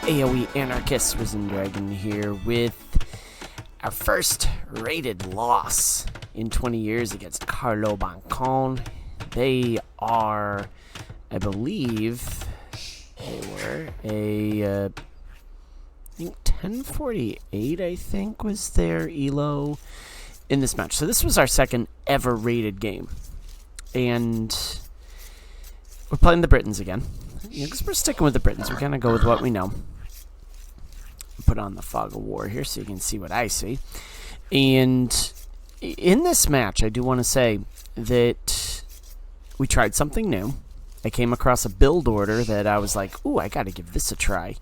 AoE Anarchist Risendragon here with our first rated loss in 20 years against carlobanchon. They are, I believe, they were I think 1048, I think, was their elo in this match. So this was our second ever rated game. And we're playing the Britons again. Because we're sticking with the Britons. We're going to go with what we know. Put on the fog of war here so you can see what I see. And in this match, I do want to say that we tried something new. I came across a build order that I was like, ooh, I got to give this a try.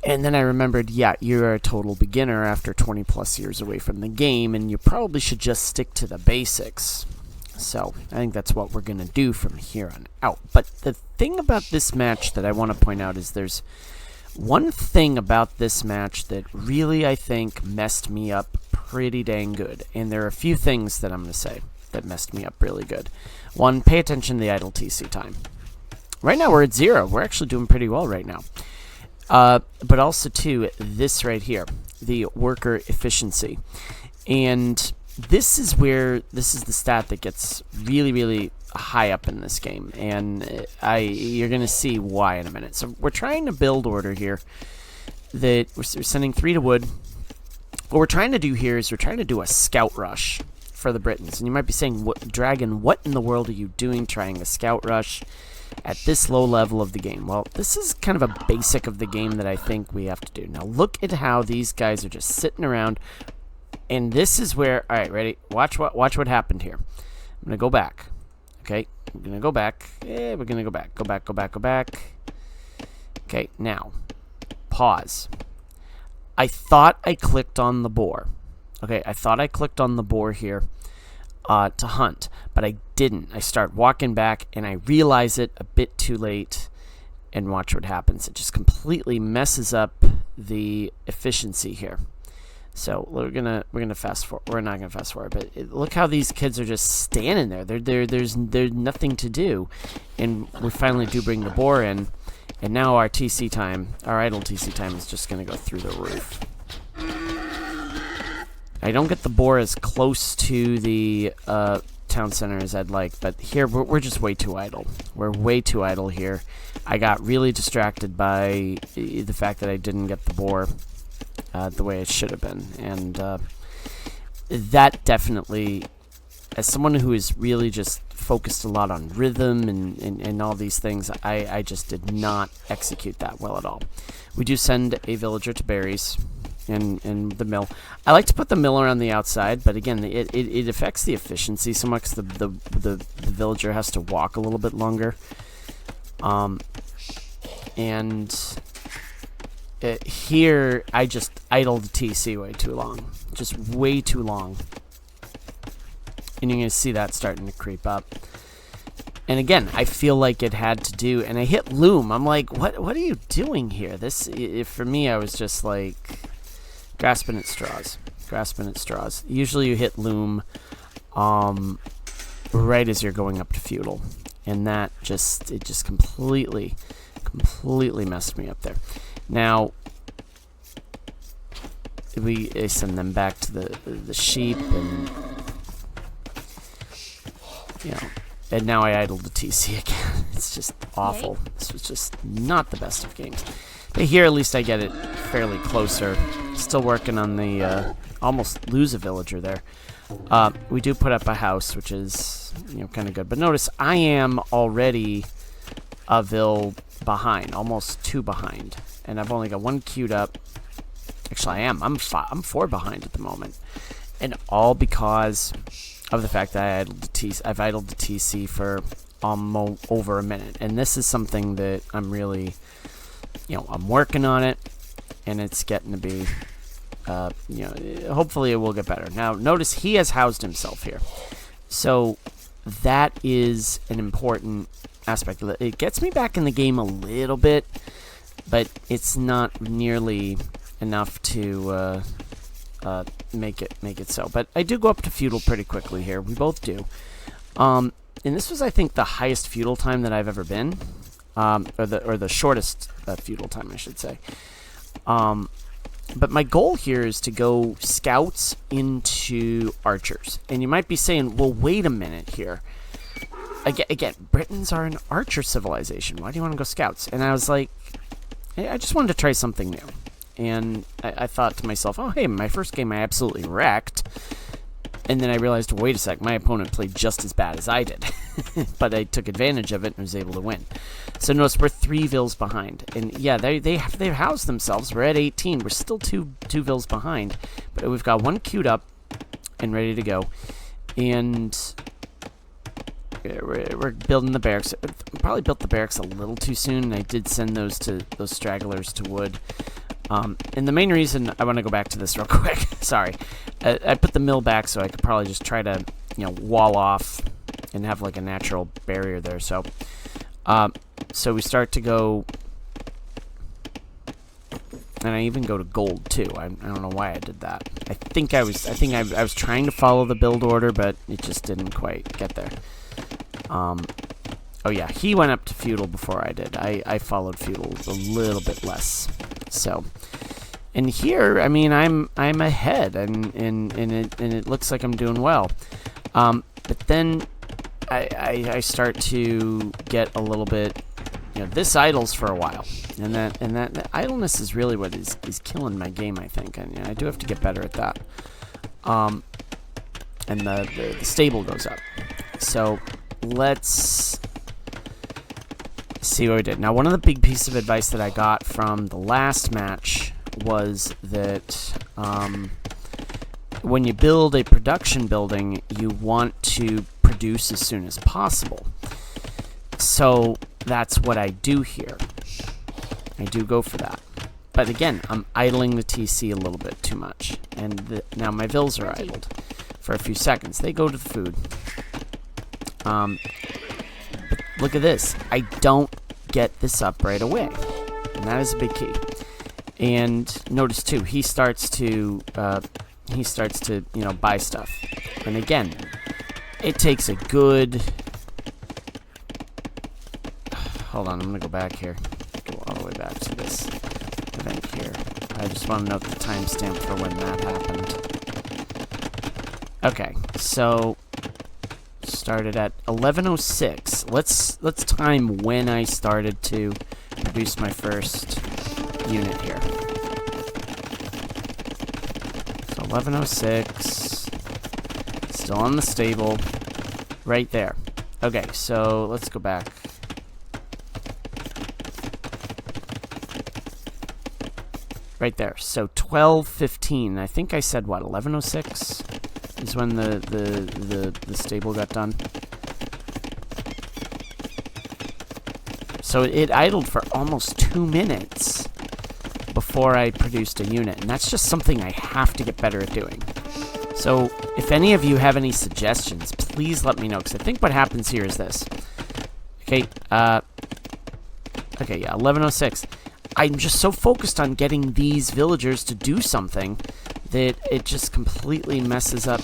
And then I remembered, yeah, you're a total beginner after 20 plus years away from the game, and you probably should just stick to the basics. So I think that's what we're going to do from here on out. But the thing about this match that I want to point out is there's one thing about this match that really, I think, messed me up pretty dang good. And there are a few things that I'm going to say that messed me up really good. One, pay attention to the idle TC time. Right now we're at 0. We're actually doing pretty well right now. But also, too, this right here, the worker efficiency. And this is the stat that gets really, really high up in this game, and you're going to see why in a minute. So we're trying to build order here that we're sending 3 to wood. What we're trying to do here is we're trying to do a scout rush for the Britons. And you might be saying, Dragon, what in the world are you doing trying a scout rush at this low level of the game? Well, this is kind of a basic of the game that I think we have to do. Now look at how these guys are just sitting around. And this is where, all right, ready? Watch what happened here. I'm going to go back. Okay, I'm going to go back. Yeah, we're going to go back. Go back. Okay, now, pause. I thought I clicked on the boar. Okay, I thought I clicked on the boar here to hunt, but I didn't. I start walking back, and I realize it a bit too late, and watch what happens. It just completely messes up the efficiency here. So we're gonna fast forward. We're not gonna fast forward, but look how these kids are just standing there. There's nothing to do, and we finally do bring the boar in, and now our TC time, our idle TC time, is just gonna go through the roof. I don't get the boar as close to the town center as I'd like, but here we're just way too idle. We're way too idle here. I got really distracted by the fact that I didn't get the boar the way it should have been, and that definitely, as someone who is really just focused a lot on rhythm and all these things, I just did not execute that well at all. We do send a villager to berries in the mill. I like to put the mill around the outside, but again, it affects the efficiency so much the villager has to walk a little bit longer, and here, I just idled the TC way too long. Just way too long. And you're going to see that starting to creep up. And again, I feel like it had to do... And I hit loom. I'm like, what are you doing here? This, for me, I was just like grasping at straws. Grasping at straws. Usually you hit loom right as you're going up to feudal. And that just completely messed me up there. Now, we send them back to the sheep, and and now I idled the TC again. It's just awful. This was just not the best of games. But here, at least I get it fairly closer. Still working on the almost lose a villager there. We do put up a house, which is kind of good. But notice I am already a vill behind, almost 2 behind. And I've only got 1 queued up. Actually, I am. I'm 4 behind at the moment. And all because of the fact that I've idled the TC for over a minute. And this is something that I'm really, I'm working on it. And it's getting to be, hopefully it will get better. Now, notice he has housed himself here. So that is an important aspect. It gets me back in the game a little bit, but it's not nearly enough to make it so. But I do go up to feudal pretty quickly here. We both do. And this was, I think, the highest feudal time that I've ever been. or the shortest feudal time, I should say. But my goal here is to go scouts into archers. And you might be saying, well, wait a minute here. Again, Britons are an archer civilization. Why do you want to go scouts? And I was like, I just wanted to try something new. And I thought to myself, oh, hey, my first game I absolutely wrecked. And then I realized, wait a sec, my opponent played just as bad as I did. But I took advantage of it and was able to win. So notice we're 3 vills behind. And yeah, they've housed themselves. We're at 18. We're still two vills behind. But we've got 1 queued up and ready to go. And we're building the barracks. Probably built the barracks a little too soon. And I did send those stragglers to wood. And the main reason I want to go back to this real quick, sorry, I put the mill back so I could probably just try to, wall off and have like a natural barrier there. So, so we start to go, and I even go to gold too. I don't know why I did that. I think I was trying to follow the build order, but it just didn't quite get there. Oh yeah, he went up to feudal before I did. I followed feudal a little bit less. So, and here, I mean, I'm ahead, and it looks like I'm doing well. But then I start to get a little bit, this idles for a while, and that idleness is really what is killing my game, I think, and I do have to get better at that. And the stable goes up. So let's see what we did. Now, one of the big pieces of advice that I got from the last match was that when you build a production building, you want to produce as soon as possible. So that's what I do here. I do go for that. But again, I'm idling the TC a little bit too much. And now my vills are idled for a few seconds. They go to the food. But look at this. I don't get this up right away. And that is a big key. And notice too, he starts to buy stuff. And again, it takes a good... Hold on, I'm going to go back here. Go all the way back to this event here. I just want to note the timestamp for when that happened. Okay, so started at 11:06. Let's time when I started to produce my first unit here. So 11:06. Still in the stable. Right there. Okay, so let's go back. Right there. So 12:15. I think I said what, 11:06 is when the stable got done. So it idled for almost 2 minutes before I produced a unit, and that's just something I have to get better at doing. So if any of you have any suggestions, please let me know, because I think what happens here is this. Okay, okay, yeah, 11:06. I'm just so focused on getting these villagers to do something that it just completely messes up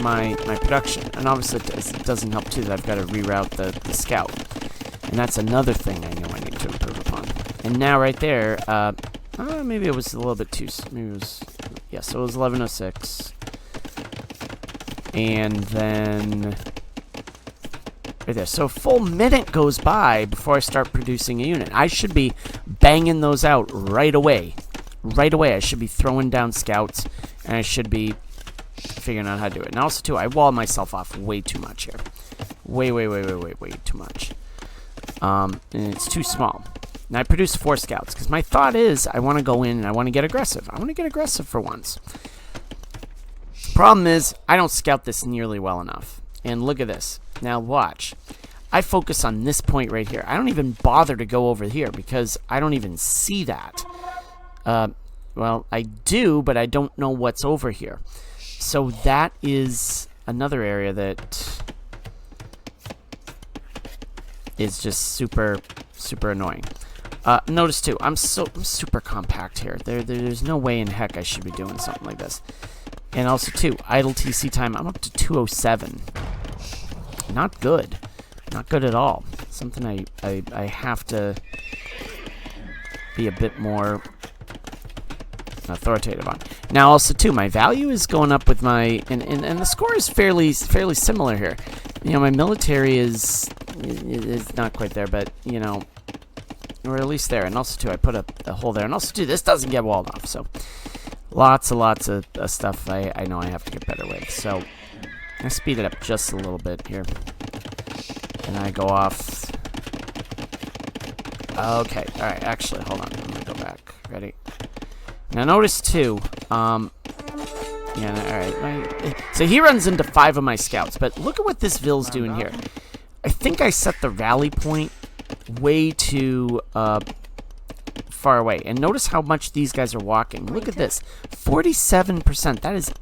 my production. And obviously it doesn't help too that I've got to reroute the scout. And that's another thing I know I need to improve upon. And now right there, maybe it was a little bit too... Maybe it was... Yeah, so it was 11:06. And then... Right there. So a full minute goes by before I start producing a unit. I should be banging those out right away. Right away, I should be throwing down scouts, and I should be figuring out how to do it. And also, too, I wall myself off way too much here. Way too much. And it's too small. Now, I produce 4 scouts, because my thought is I want to go in and I want to get aggressive. I want to get aggressive for once. Problem is, I don't scout this nearly well enough. And look at this. Now watch. I focus on this point right here. I don't even bother to go over here because I don't even see that. Well, I do, but I don't know what's over here. So that is another area that is just super annoying. Notice too, I'm super compact here. There's no way in heck I should be doing something like this. And also too, idle TC time, I'm up to 207. Not good. Not good at all. Something I have to be a bit more authoritative on. Now, also, too, my value is going up with my... And the score is fairly similar here. You know, my military is not quite there, but, you know... Or at least there. And also, too, I put a hole there. And also, too, this doesn't get walled off, so... Lots of stuff I know I have to get better with. So, I speed it up just a little bit here. And I go off... Okay, alright, actually, hold on. I'm gonna go back. Ready? Now, notice, too, yeah, alright. So, he runs into 5 of my scouts, but look at what this Ville's doing here. I think I set the rally point way too, far away. And notice how much these guys are walking. Look at this. 47%. That is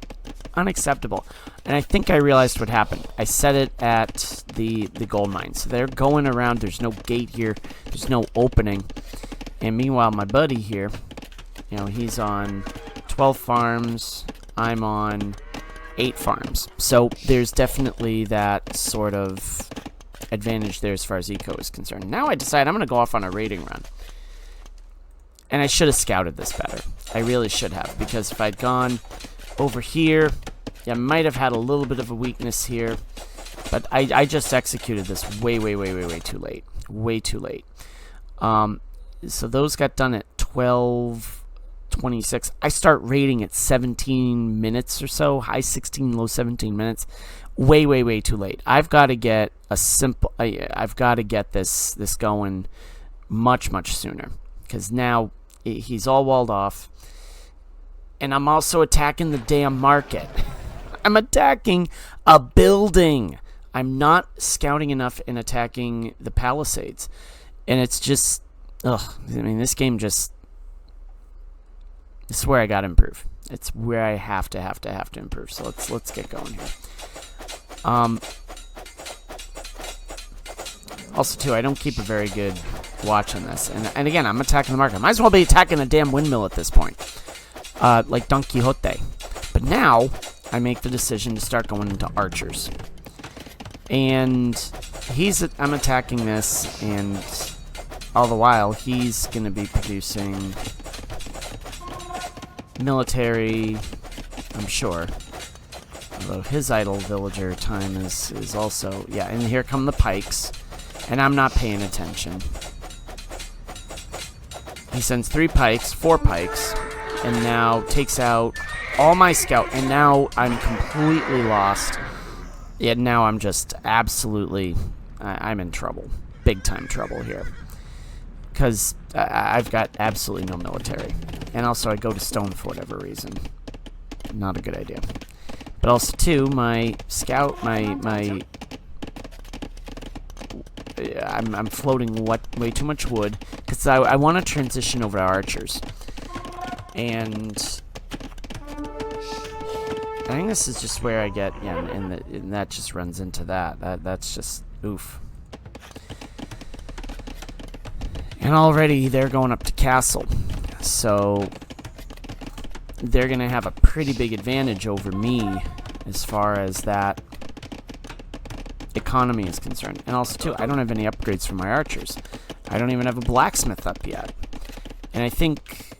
unacceptable. And I think I realized what happened. I set it at the gold mine. So they're going around. There's no gate here. There's no opening. And meanwhile, my buddy here, you know, he's on 12 farms. I'm on 8 farms. So there's definitely that sort of advantage there as far as eco is concerned. Now I decide I'm going to go off on a raiding run. And I should have scouted this better. I really should have. Because if I'd gone over here... Yeah, I might have had a little bit of a weakness here, but I just executed this way too late. Way too late. So those got done at 12:26. I start raiding at 17 minutes or so, high 16, low 17 minutes. Way too late. I've got to get a simple. I've got to get this going much sooner, because now he's all walled off, and I'm also attacking the damn market. I'm attacking a building. I'm not scouting enough and attacking the palisades. And it's just, ugh. I mean, this game just, this is where I got to improve. It's where I have to improve. So let's get going here. Also, too, I don't keep a very good watch on this. And again, I'm attacking the market. I might as well be attacking a damn windmill at this point. Like Don Quixote. But now... I make the decision to start going into archers. And I'm attacking this, and all the while, he's going to be producing military, I'm sure. Although his idle villager time is also... Yeah, and here come the pikes, and I'm not paying attention. He sends 3 pikes, 4 pikes, and now takes out... all my scout, and now I'm completely lost. Yeah, now I'm just absolutely... I'm in trouble. Big time trouble here. Because I've got absolutely no military. And also I go to stone for whatever reason. Not a good idea. But also, too, my scout, I'm floating way too much wood. Because I want to transition over to archers. And... I think this is just where I get, yeah, and that just runs into that. That's just, oof. And already they're going up to castle. So they're going to have a pretty big advantage over me as far as that economy is concerned. And also, too, I don't have any upgrades for my archers. I don't even have a blacksmith up yet. And I think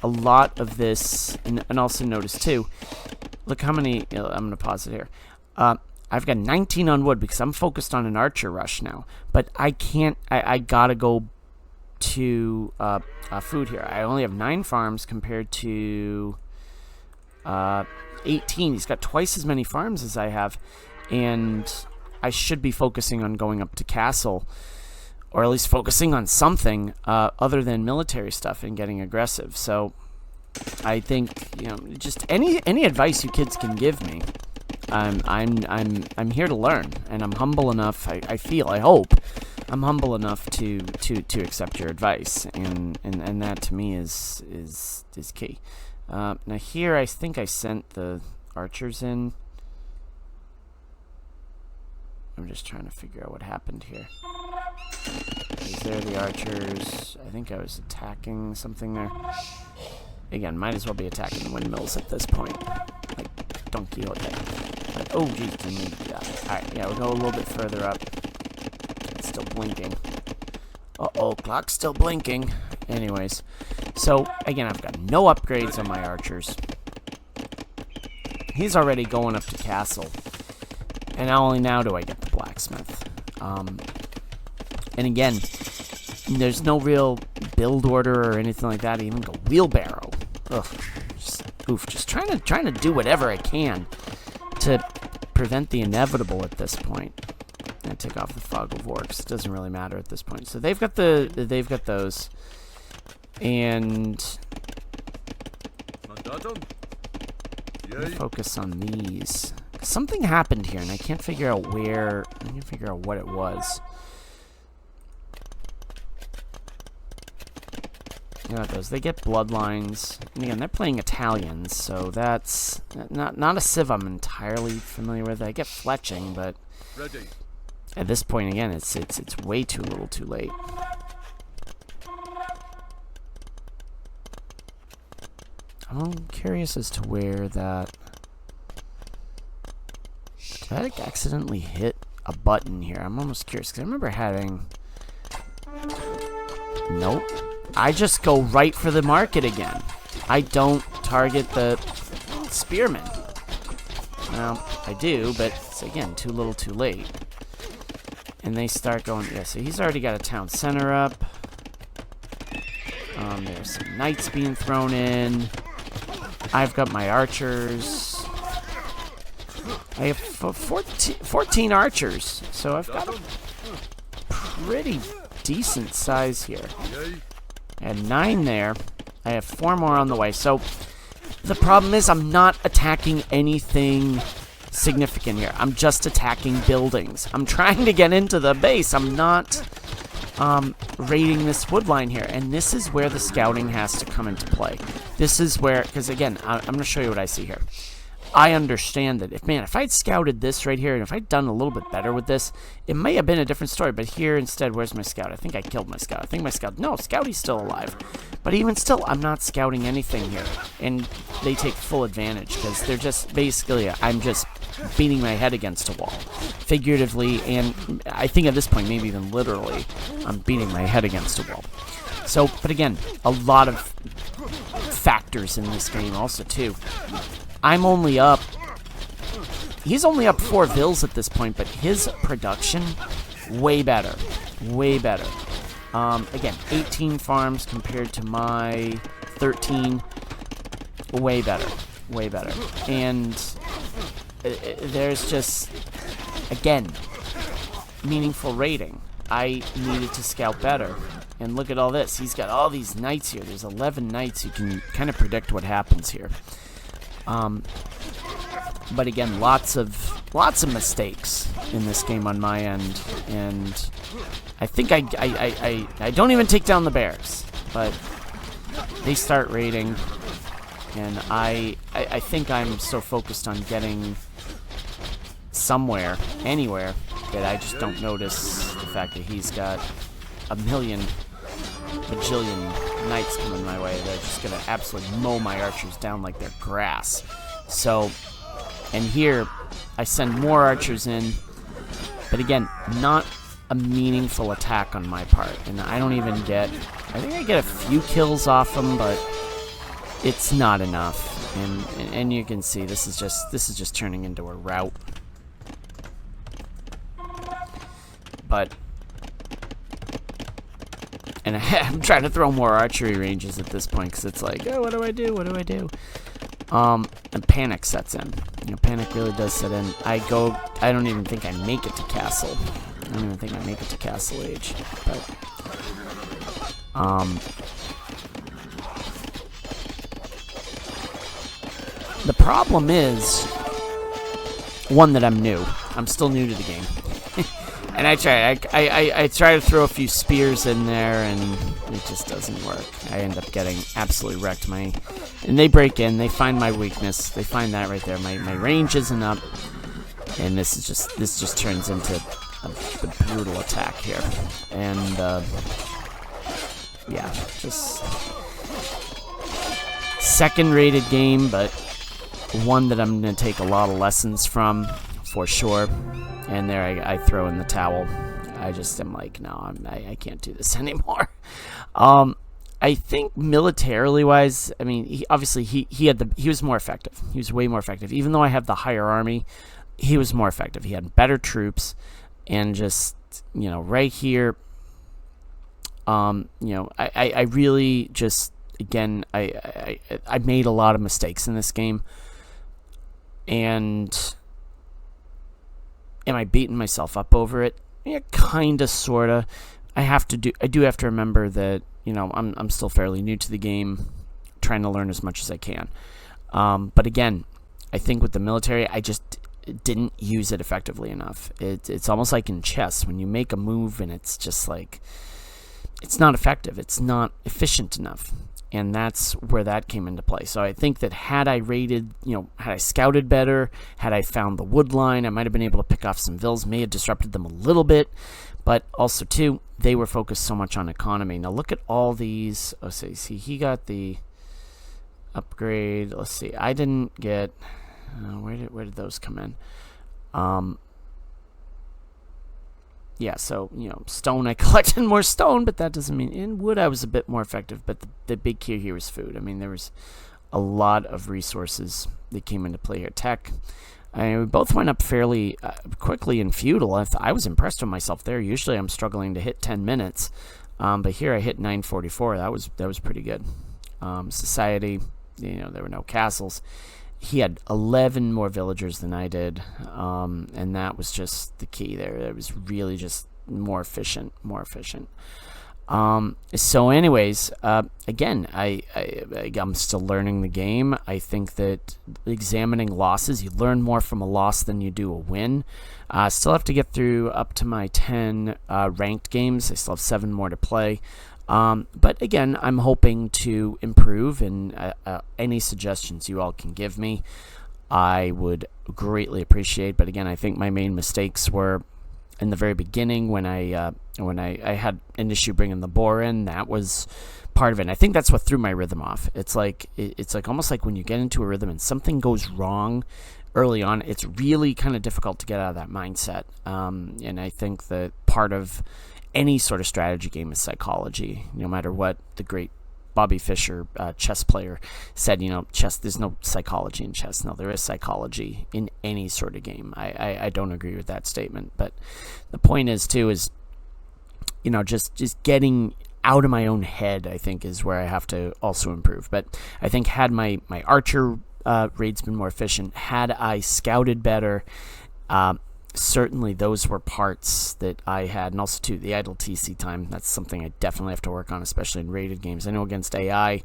a lot of this, and also notice, too, look how many... I'm going to pause it here. I've got 19 on wood because I'm focused on an archer rush now. But I can't... I got to go to food here. I only have 9 farms compared to 18. He's got twice as many farms as I have. And I should be focusing on going up to castle. Or at least focusing on something other than military stuff and getting aggressive. So... I think, you know, just any advice you kids can give me, I'm here to learn, and I'm humble enough. I hope, I'm humble enough to accept your advice, and that to me is key. Now here, I think I sent the archers in. I'm just trying to figure out what happened here. Is there the archers? I think I was attacking something there. Again, might as well be attacking the windmills at this point. Like Don Quixote. But, oh, geez, didn't need to do that. Alright, yeah, we'll go a little bit further up. Let's still blinking. Uh-oh, clock's still blinking. Anyways, so again, I've got no upgrades on my archers. He's already going up to castle. And only now do I get the blacksmith. And again, there's no real build order or anything like that. I even go wheelbarrow. Ugh. Just trying to do whatever I can to prevent the inevitable at this point. I take off the fog of war because it doesn't really matter at this point. So they've got those, and focus on these. Something happened here, and I can't figure out where. I can't figure out what it was. You know those. They get bloodlines. And again, they're playing Italians, so that's not a civ I'm entirely familiar with. I get fletching, but at this point, again, it's way too little, too late. I'm curious as to where that. Did I accidentally hit a button here? I'm almost curious because I remember having. Nope. I just go right for the market again. I don't target the spearmen. Well, I do, but it's, again, too little too late. And they start going... Yeah, so he's already got a town center up. There's some knights being thrown in. I've got my archers. I have 14 archers, so I've got a pretty decent size here. I had 9 there. I have 4 more on the way. So the problem is I'm not attacking anything significant here. I'm just attacking buildings. I'm trying to get into the base. I'm not raiding this wood line here. And this is where the scouting has to come into play. This is where, because again, I'm going to show you what I see here. I understand that if I'd scouted this right here, and if I'd done a little bit better with this, it may have been a different story. But here instead, where's my scout? I think I killed my scout. I think my scout, no, Scouty's still alive. But even still, I'm not scouting anything here. And they take full advantage because they're just, basically, I'm just beating my head against a wall. Figuratively, and I think at this point, maybe even literally, I'm beating my head against a wall. So, but again, a lot of factors in this game also, too. I'm only up... He's only up 4 vills at this point, but his production, way better. Way better. Again, 18 farms compared to my 13. Way better. Way better. And there's just, again, meaningful rating. I needed to scout better. And look at all this. He's got all these knights here. There's 11 knights. You can kind of predict what happens here. But again, lots of mistakes in this game on my end, and I think I don't even take down the bears, but they start raiding, and I think I'm so focused on getting somewhere, anywhere, that I just don't notice the fact that he's got a bajillion knights coming my way. They're just gonna absolutely mow my archers down like they're grass. So, and here I send more archers in, but again, not a meaningful attack on my part, and I don't even get. I think I get a few kills off them, but it's not enough. And you can see this is just turning into a rout. But. And I'm trying to throw more archery ranges at this point because it's like, oh, what do I do? What do I do? And panic sets in. You know, panic really does set in. I don't even think I make it to castle. I don't even think I make it to castle age. But, the problem is, one, that I'm new. I'm still new to the game. And I try to throw a few spears in there, and it just doesn't work. I end up getting absolutely wrecked. And they break in, they find my weakness, they find that right there. My range isn't up, and this just turns into a brutal attack here. And yeah, just second-rated game, but one that I'm gonna take a lot of lessons from for sure. And there I throw in the towel. I just am like, no, I can't do this anymore. I think militarily wise, I mean, he was more effective. He was way more effective. Even though I have the higher army, he was more effective. He had better troops, and just, you know, right here, you know, I really just, again, I made a lot of mistakes in this game. And am I beating myself up over it? Yeah, kinda, sorta. I do have to remember that, you know, I'm still fairly new to the game, trying to learn as much as I can. But again, I think with the military, I just didn't use it effectively enough. It's almost like in chess, when you make a move and it's just like, it's not effective, it's not efficient enough. And that's where that came into play. So I think that had I scouted better, had I found the wood line, I might have been able to pick off some vills, may have disrupted them a little bit. But also, too, they were focused so much on economy. Now, look at all these. Oh, see, he got the upgrade. Let's see. I didn't get... where did those come in? Yeah, so, you know, stone, I collected more stone, but that doesn't mean... In wood, I was a bit more effective, but the big key here was food. I mean, there was a lot of resources that came into play here. Tech... we both went up fairly quickly in feudal. I was impressed with myself there. Usually I'm struggling to hit 10 minutes, but here I hit 944. That was pretty good. Society, you know, there were no castles. He had 11 more villagers than I did, and that was just the key there. It was really just more efficient. So anyways, again, I'm still learning the game. I think that examining losses, you learn more from a loss than you do a win. Still have to get through up to my 10 ranked games. I still have 7 more to play. But again, I'm hoping to improve, and any suggestions you all can give me, I would greatly appreciate. But again, I think my main mistakes were in the very beginning when I had an issue bringing the boar in. That was part of it. And I think that's what threw my rhythm off. It's like almost like when you get into a rhythm and something goes wrong early on, it's really kind of difficult to get out of that mindset. And I think that part of any sort of strategy game is psychology. No matter what the great Bobby Fischer, chess player, said, you know, chess, there's no psychology in chess. No, there is psychology in any sort of game. I don't agree with that statement. But the point is, too, is, you know, just getting out of my own head, I think, is where I have to also improve. But I think had my archer raids been more efficient, had I scouted better, certainly those were parts that I had. And also, too, the idle TC time, that's something I definitely have to work on, especially in rated games. I know against AI,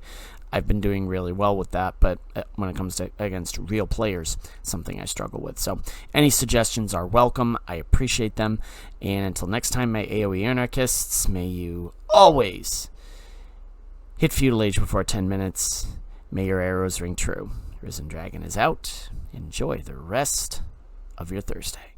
I've been doing really well with that, but when it comes to against real players, something I struggle with. So any suggestions are welcome. I appreciate them. And until next time, my AoE anarchists, may you always hit feudal age before 10 minutes. May your arrows ring true. Risen Dragon is out. Enjoy the rest of your Thursday.